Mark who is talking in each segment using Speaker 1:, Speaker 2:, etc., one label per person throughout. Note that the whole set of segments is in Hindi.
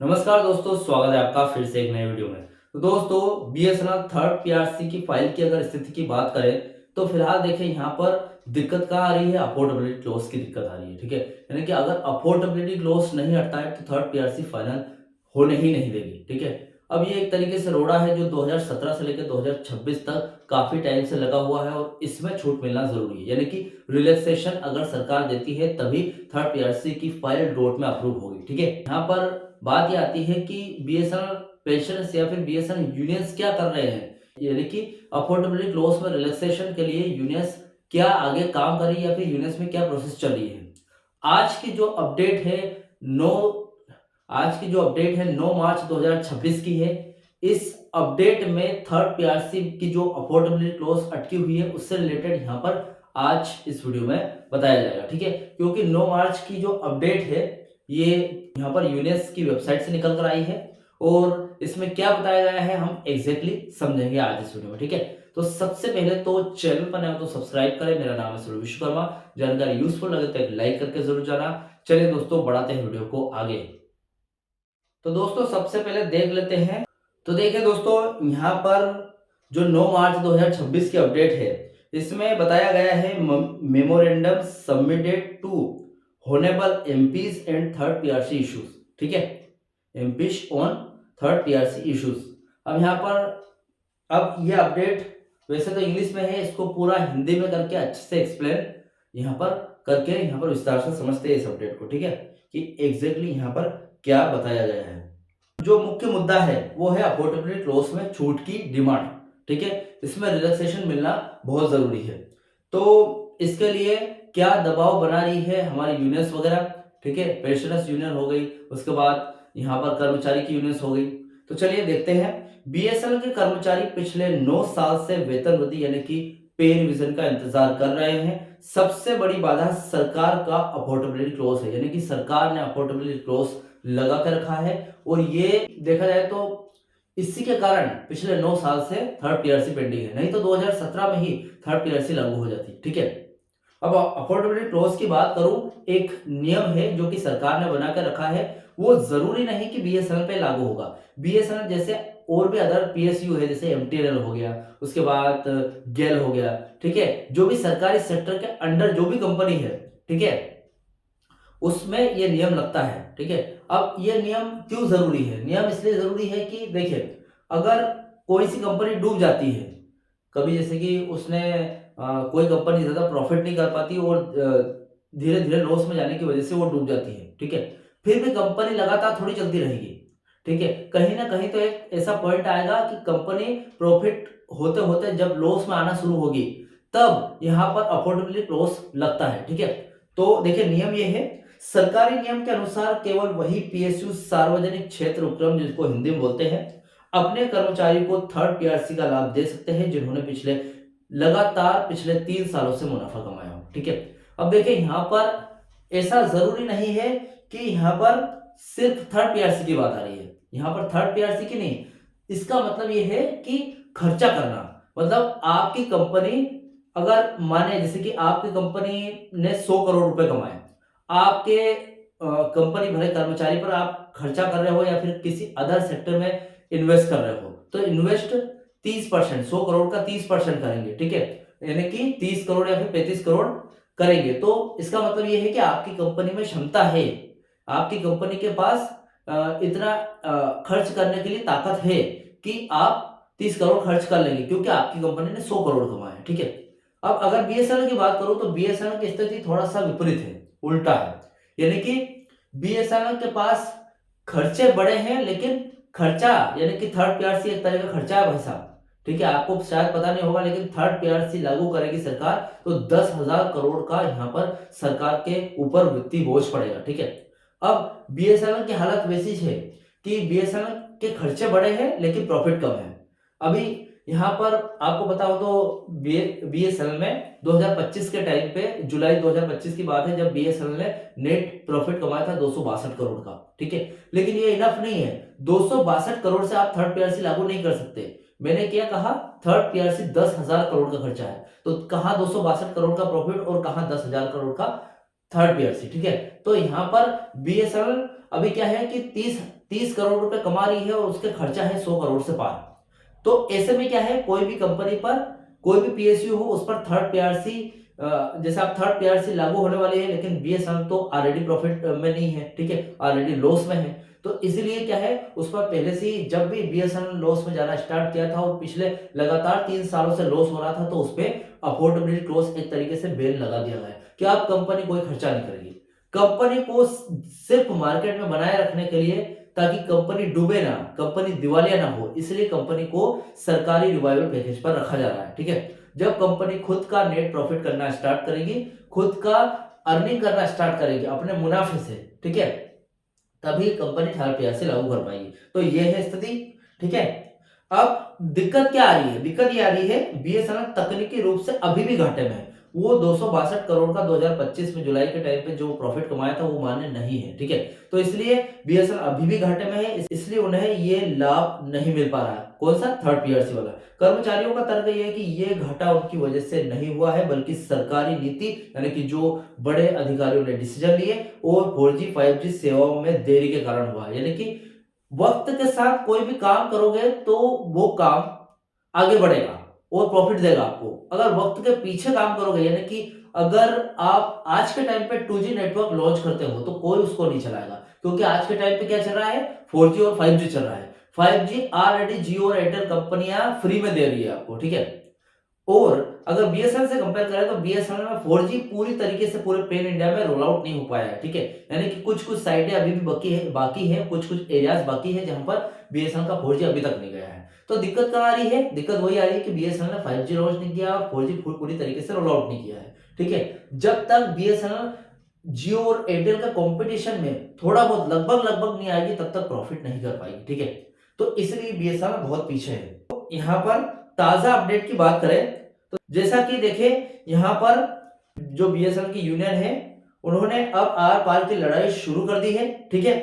Speaker 1: नमस्कार दोस्तों, स्वागत है आपका फिर से एक नए वीडियो में। तो दोस्तों, बीएसएनएल थर्ड पीआरसी की फाइल की अगर स्थिति की बात करें तो फिलहाल देखिए यहाँ पर दिक्कत कहाँ आ रही है, अफोर्डेबिलिटी क्लॉज की दिक्कत आ रही है। ठीक है, यानी कि अगर अफोर्डेबिलिटी क्लॉज नहीं हटता है तो थर्ड पीआरसी फाइनल होने ही नहीं देगी। ठीक है, अब ये एक तरीके से रोड़ा है जो 2017 से लेकर 2026 तक काफी टाइम से लगा हुआ है और इसमें छूट मिलना जरूरी है, यानी कि रिलैक्सेशन अगर सरकार देती है तभी थर्ड पीआरसी की फाइल रोड में अप्रूव होगी। ठीक है, यहाँ पर बात ये आती है कि बीएसएनएल पेशेंट्स या फिर बीएसएनएल यूनियंस क्या कर रहे हैं, यानी कि अफोर्डेबिलिटी क्लॉज में रिलैक्सेशन के लिए यूनियंस क्या आगे काम कर रही है या फिर यूनियंस में क्या प्रोसेस चल रही है। आज की जो अपडेट है 9 आज की जो अपडेट है 9 मार्च 2026 की है। इस अपडेट में थर्ड पीआरसी की जो अफोर्डेबिलिटी क्लॉज अटकी हुई है उससे रिलेटेड यहाँ पर आज इस वीडियो में बताया जाएगा। ठीक है, क्योंकि 9 मार्च की जो अपडेट है ये यहाँ पर यूनेस की वेबसाइट से निकल कर आई है और इसमें क्या बताया गया है हम एग्जैक्टली समझेंगे आज इस वीडियो में। ठीक है, तो सबसे पहले तो चैनल पर नए हो तो सब्सक्राइब करें। मेरा नाम है सूर्य विश्वकर्मा। जानकारी यूजफुल लगे तो एक लाइक करके जरूर जाना। चलिए दोस्तों, बढ़ाते हैं वीडियो को आगे। तो दोस्तों, सबसे पहले देख लेते हैं। तो देखिए दोस्तों, यहाँ पर जो 9 मार्च 2026 की अपडेट है इसमें बताया गया है memorandum submitted to honourable MPs and third PRC issues. ठीक है, MPs on third PRC issues. अब यहाँ पर अब ये अपडेट वैसे तो इंग्लिश में है, इसको पूरा हिंदी में करके अच्छे से एक्सप्लेन यहाँ पर करके यहाँ पर विस्तार से समझते हैं इस अपडेट को। ठीक है, कि एग्जैक्टली यहाँ पर क्या बताया गया है। जो मुख्य मुद्दा है वो है अफोर्डेबिलिटी क्लॉज में छूट की डिमांड। ठीक है, इसमें रिलैक्सेशन मिलना बहुत जरूरी है। तो इसके लिए क्या दबाव बना रही है हमारी यूनियंस वगैरह। ठीक है, पेंशनर्स यूनियन हो गई, उसके बाद यहाँ पर कर्मचारी की यूनियंस हो गई। तो चलिए देखते हैं। बीएसएनएल के कर्मचारी पिछले 9 साल से वेतन वृद्धि यानी कि पे रिविजन का इंतजार कर रहे हैं। सबसे बड़ी बाधा सरकार का अफोर्डेबिलिटी क्लॉज है, यानी कि सरकार ने अफोर्डेबिलिटी क्लॉज लगा कर रखा है और ये देखा जाए तो इसी के कारण पिछले 9 साल से थर्ड पीआरसी पेंडिंग है, नहीं तो 2017 में ही थर्ड पीआरसी लागू हो जाती। ठीक है, अब अफोर्डेबिलिटी क्लॉज की बात करूं, एक नियम है जो कि सरकार ने बना कर रखा है। वो जरूरी नहीं कि बीएसएनएल पे लागू होगा। बीएसएनएल जैसे और भी अदर पीएसयू है, जैसे एमटीएनएल हो गया, उसके बाद गेल हो गया। ठीक है, जो भी सरकारी सेक्टर के अंडर जो भी कंपनी है, ठीक है, उसमें ये नियम लगता है। ठीक है, अब ये नियम क्यों जरूरी है? नियम इसलिए जरूरी है कि देखिए, अगर कोई सी कंपनी डूब जाती है कभी, जैसे कि उसने कोई कंपनी ज्यादा प्रॉफिट नहीं कर पाती और धीरे धीरे लॉस में जाने की वजह से वो डूब जाती है। ठीक है, फिर भी कंपनी लगातार थोड़ी चलती रहेगी। ठीक है, कहीं ना कहीं तो एक ऐसा पॉइंट आएगा कि कंपनी प्रॉफिट होते होते जब लॉस में आना शुरू होगी तब यहाँ पर अफोर्डेबिलिटी क्लॉज लगता है। ठीक है, तो देखिए नियम ये है, सरकारी नियम के अनुसार केवल वही पीएसयू सार्वजनिक क्षेत्र उपक्रम, जिसको हिंदी में बोलते हैं, अपने कर्मचारियों को थर्ड पीआरसी का लाभ दे सकते हैं जिन्होंने पिछले 3 सालों से मुनाफा कमाया हो। ठीक है, अब देखिए यहाँ पर ऐसा जरूरी नहीं है कि यहाँ पर सिर्फ थर्ड पीआरसी की बात आ रही है, यहाँ पर थर्ड पीआरसी की नहीं। इसका मतलब ये है कि खर्चा करना, मतलब आपकी कंपनी अगर माने जैसे कि आपकी कंपनी ने 100 करोड़ रुपए कमाए, आपके कंपनी भरे कर्मचारी पर आप खर्चा कर रहे हो या फिर किसी अदर सेक्टर में इन्वेस्ट कर रहे हो, तो इन्वेस्ट 30%, 100 करोड़ का 30% करेंगे। ठीक है, यानी कि 30 करोड़ या फिर 35 करोड़ करेंगे। तो इसका मतलब ये है कि आपकी कंपनी में क्षमता है, आपकी कंपनी के पास इतना खर्च करने के लिए ताकत है कि आप 30 करोड़ खर्च कर लेंगे, क्योंकि आपकी कंपनी ने 100 करोड़ कमाए। ठीक है, अब अगर बीएसएनएल की बात करूं तो बीएसएनएल की स्थिति थोड़ा सा विपरीत है, उल्टा है। यानी कि बीएसएनएल के पास खर्चे बड़े हैं लेकिन खर्चा, यानी कि थर्ड पीआरसी एक तरह का खर्चा है भाई साहब। ठीक है, आपको शायद पता नहीं होगा लेकिन थर्ड पीआरसी लागू करेगी सरकार तो 10,000 करोड़ का यहाँ पर सरकार के ऊपर वित्तीय बोझ पड़ेगा। ठीक है, अब बीएसएनएल की हालत वैसी है कि बीएसएनएल के खर्चे बड़े हैं लेकिन प्रॉफिट कम है। अभी यहाँ पर आपको पता हो तो बीएसएनएल में 2025 के टाइम पे, जुलाई 2025 की बात है, जब बीएसएनएल ने नेट प्रॉफिट कमाया था 262 करोड़ का। ठीक है, लेकिन ये इनफ नहीं है, 262 करोड़ से आप थर्ड पीआरसी लागू नहीं कर सकते। मैंने क्या कहा, थर्ड पीआरसी 10,000 करोड़ का खर्चा है, तो कहा 262 करोड़ का प्रॉफिट और कहा 10,000 करोड़ का थर्ड पीआरसी। ठीक है, तो यहाँ पर बीएसएनएल अभी क्या है कि 30 करोड़ रुपए कमा रही है और उसके खर्चा है 100 करोड़ से पार। तो ऐसे में क्या है, कोई भी कंपनी पर कोई भी पीएसयू हो, उस पर थर्ड पीआरसी, जैसे आप थर्ड पीआरसी लागू होने वाली है, लेकिन बीएसएनएल तो ऑलरेडी प्रॉफिट में नहीं है, ठीक है, ऑलरेडी लॉस में है। तो इसलिए क्या है, उस पर पहले से ही जब भी बीएसएनएल लॉस में जाना स्टार्ट किया था और पिछले लगातार 3 सालों से लॉस हो रहा था, तो उस पर अफोर्डेबिलिटी क्लॉज एक तरीके से बेल लगा दिया गया है कि आप कंपनी कोई खर्चा नहीं करेगी। कंपनी को सिर्फ मार्केट में बनाए रखने के लिए, ताकि कंपनी डूबे ना, कंपनी दिवालिया ना हो, इसलिए कंपनी को सरकारी रिवाइवल पैकेज पर रखा जा रहा है, ठीक है। जब कंपनी खुद का नेट प्रॉफिट करना स्टार्ट करेगी, खुद का अर्निंग करना स्टार्ट करेगी अपने मुनाफे से, ठीक है, तभी कंपनी थर्ड पीआरसी लागू कर पाएगी। तो ये है स्थिति, ठीक है। अब दिक्कत क्या आ रही है, दिक्कत ये आ रही है, बीएसएनएल तकनीकी रूप से अभी भी घाटे में है। वो 262 करोड़ का 2025 में जुलाई के टाइम पे जो प्रॉफिट कमाया था वो मान्य नहीं है, ठीक है। तो इसलिए बीएसएनएल अभी भी घाटे में है, इसलिए उन्हें ये लाभ नहीं मिल पा रहा है। कौन सा? थर्ड पीआरसी वाला। कर्मचारियों का तर्क ये है कि ये घाटा उनकी वजह से नहीं हुआ है, बल्कि सरकारी नीति, यानी कि जो बड़े अधिकारियों ने डिसीजन लिए और 4G 5G सेवाओं में देरी के कारण हुआ है। यानी कि वक्त के साथ कोई भी काम करोगे तो वो काम आगे बढ़ेगा और प्रॉफिट देगा आपको। अगर वक्त के पीछे काम करोगे, यानी कि अगर आप आज के टाइम पे 2G नेटवर्क लॉन्च करते हो तो कोई उसको नहीं चलाएगा, क्योंकि आज के टाइम पे क्या चल रहा है, 4G और 5G चल रहा है। 5G ऑलरेडी जियो और एयरटेल कंपनियां फ्री में दे रही है आपको, ठीक है। और अगर बीएसएनएल से कंपेयर करें तो बीएसएनएल में 4G पूरी तरीके से पूरे पैन इंडिया में रोल आउट नहीं हो पाया है, ठीक है। यानी कि कुछ कुछ साइटें अभी भी बाकी है, कुछ कुछ एरियाज बाकी है जहां पर बीएसएनएल का 4G अभी तक नहीं गया है। तो दिक्कत कहाँ आ रही है? दिक्कत वही आ रही है कि बीएसएनएल ने 5G लॉन्च नहीं किया और 4G पूरी तरीके से रोल आउट नहीं किया है, ठीक है। जब तक बीएसएनएल जियो और एयरटेल का कंपटीशन में थोड़ा बहुत लगभग नहीं आएगी, तब तक प्रॉफिट नहीं कर पाएगी, ठीक है। तो इसलिए बीएसएनएल बहुत पीछे है। तो यहाँ पर ताजा अपडेट की बात करें तो जैसा कि देखें, यहाँ पर जो बीएसएनएल की यूनियन है, उन्होंने अब आर पार की लड़ाई शुरू कर दी है, ठीक है।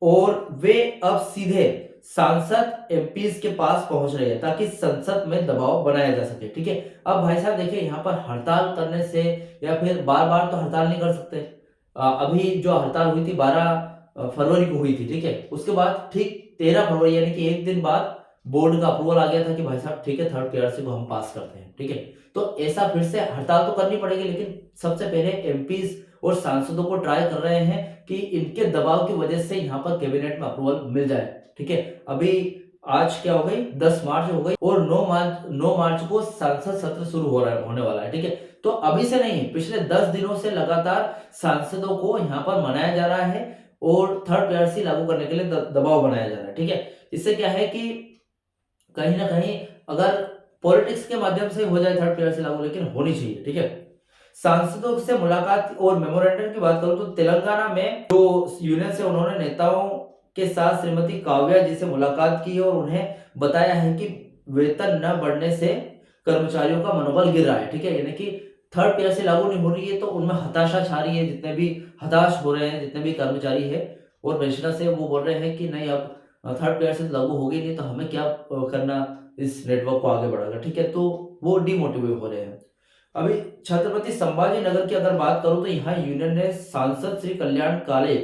Speaker 1: और वे अब सीधे सांसद एमपीज के पास पहुंच रहे हैं ताकि संसद में दबाव बनाया जा सके, ठीक है। अब भाई साहब देखिए, यहाँ पर हड़ताल करने से या फिर बार बार तो हड़ताल नहीं कर सकते। अभी जो हड़ताल हुई थी 12 फरवरी को हुई थी, ठीक है। उसके बाद ठीक 13 फरवरी यानी कि एक दिन बाद बोर्ड का अप्रूवल आ गया था कि भाई साहब ठीक है, थर्ड पीआरसी को हम पास करते हैं, ठीक है। तो ऐसा फिर से हड़ताल तो करनी पड़ेगी, लेकिन सबसे पहले एमपीज और सांसदों को ट्राई कर रहे हैं कि इनके दबाव की वजह से यहाँ पर कैबिनेट में अप्रूवल मिल जाए, ठीक है। अभी आज क्या हो गई, 10 मार्च हो गई और 9 मार्च को सांसद सत्र शुरू होने वाला है, ठीक है। तो अभी से नहीं, पिछले 10 दिनों से लगातार सांसदों को यहाँ पर मनाया जा रहा है और थर्ड पीआरसी लागू करने के लिए दबाव बनाया जा रहा है, ठीक है। इससे क्या है कि कहीं ना कहीं अगर पॉलिटिक्स के माध्यम से हो जाए थर्ड पीआरसी लागू, लेकिन होनी चाहिए, ठीक है। सांसदों से मुलाकात और मेमोरेंडम की बात करूं तो तेलंगाना में जो यूनियन से, उन्होंने नेताओं के साथ श्रीमती काव्या जी से मुलाकात की और उन्हें बताया है कि वेतन न बढ़ने से कर्मचारियों का मनोबल गिर रहा है, ठीक है। यानी कि थर्ड पीआरसी लागू नहीं हो रही है तो उनमें हताशा छा रही है, जितने भी हताश हो रहे हैं, जितने भी कर्मचारी है और पेंशनर से, वो बोल रहे हैं कि नहीं, अब थर्ड पीआरसी लागू होगी नहीं तो हमें क्या करना, इस नेटवर्क को आगे बढ़ाकर, ठीक है। तो वो डिमोटिवेट हो रहे हैं। अभी छत्रपति संभाजी नगर की अगर बात करूं तो यहाँ यूनियन ने सांसद श्री कल्याण काले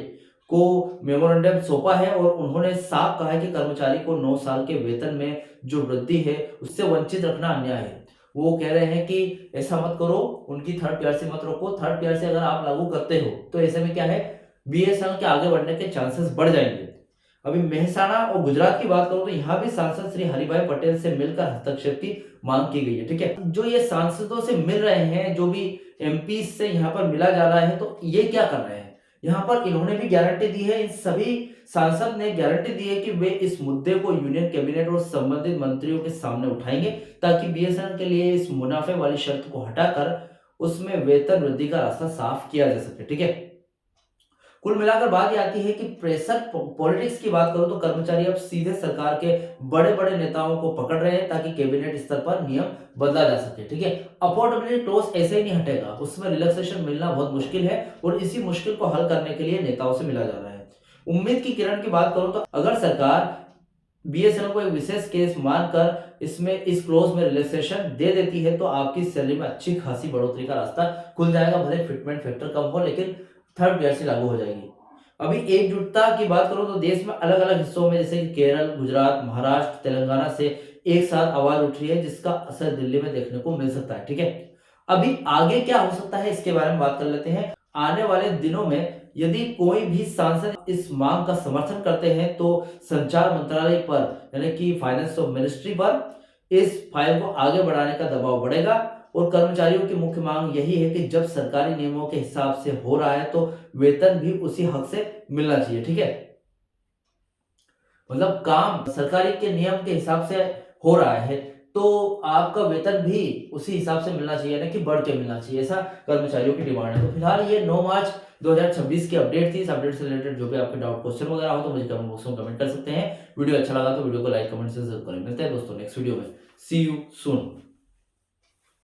Speaker 1: को मेमोरेंडम सौंपा है और उन्होंने साफ कहा है कि कर्मचारी को 9 साल के वेतन में जो वृद्धि है उससे वंचित रखना अन्याय है। वो कह रहे हैं कि ऐसा मत करो, उनकी थर्ड पीआरसी मत रोको। थर्ड पीआरसी अगर आप लागू करते हो तो ऐसे में क्या है, बीएसएनएल के आगे बढ़ने के चांसेस बढ़ जाएंगे। अभी मेहसाणा और गुजरात की बात करूं तो यहाँ भी सांसद श्री हरिभाई पटेल से मिलकर हस्तक्षेप की मांग की गई है, ठीक है। जो ये सांसदों से मिल रहे हैं, जो भी एमपी से यहाँ पर मिला जा रहा है, तो ये क्या कर रहे हैं, यहाँ पर इन्होंने भी गारंटी दी है, इन सभी सांसद ने गारंटी दी है कि वे इस मुद्दे को यूनियन कैबिनेट और संबंधित मंत्रियों के सामने उठाएंगे ताकि बीएसएनएल के लिए इस मुनाफे वाली शर्त को हटाकर उसमें वेतन वृद्धि का रास्ता साफ किया जा सके, ठीक है। कुल मिलाकर बात ये आती है कि प्रेशर पॉलिटिक्स की बात करूं तो कर्मचारी अब सीधे सरकार के बड़े बड़े नेताओं को पकड़ रहे हैं ताकि कैबिनेट स्तर पर नियम बदला जा सके, ठीक है। अफोर्डेबिलिटी क्लॉज ऐसे ही नहीं हटेगा, उसमें रिलैक्सेशन मिलना बहुत मुश्किल है और इसी मुश्किल को हल करने के लिए नेताओं से मिला जा रहा है। उम्मीद की किरण की बात करूं तो अगर सरकार बीएसएनएल को एक विशेष केस मानकर इसमें इस क्लोज में रिलैक्सेशन दे देती है तो आपकी सैलरी में अच्छी खासी बढ़ोतरी का रास्ता खुल जाएगा। भले फिटमेंट फैक्टर कम हो, लेकिन थर्ड पीआरसी लागू हो जाएगी। अभी एकजुटता की बात करूं तो देश में अलग अलग हिस्सों में जैसे कि केरल, गुजरात, महाराष्ट्र, तेलंगाना से एक साथ आवाज उठ रही है, जिसका असर दिल्ली में देखने को मिल सकता है। ठीक है, अभी आगे क्या हो सकता है इसके बारे में बात कर लेते हैं। आने वाले दिनों में यदि कोई भी सांसद इस मांग का समर्थन करते हैं तो संचार मंत्रालय पर यानी कि फाइनेंस ऑफ मिनिस्ट्री पर इस फाइल को आगे बढ़ाने का दबाव बढ़ेगा। और कर्मचारियों की मुख्य मांग यही है कि जब सरकारी नियमों के हिसाब से हो रहा है तो वेतन भी उसी हक से मिलना चाहिए। ठीक है, मतलब काम सरकारी के नियम के हिसाब से हो रहा है तो आपका वेतन भी उसी हिसाब से मिलना चाहिए, ना कि बढ़ के मिलना चाहिए, ऐसा कर्मचारियों की डिमांड है। तो फिलहाल ये 9 मार्च 2026 की अपडेट थी। इस अपडेट से रिलेटेड जो भी आपके डाउट, क्वेश्चन वगैरह हो तो मुझे कमेंट बॉक्स में कमेंट कर सकते हैं। वीडियो अच्छा लगा तो वीडियो को लाइक, कमेंट से जरूर करें। मिलते हैं दोस्तों नेक्स्ट वीडियो में। सी यू सून।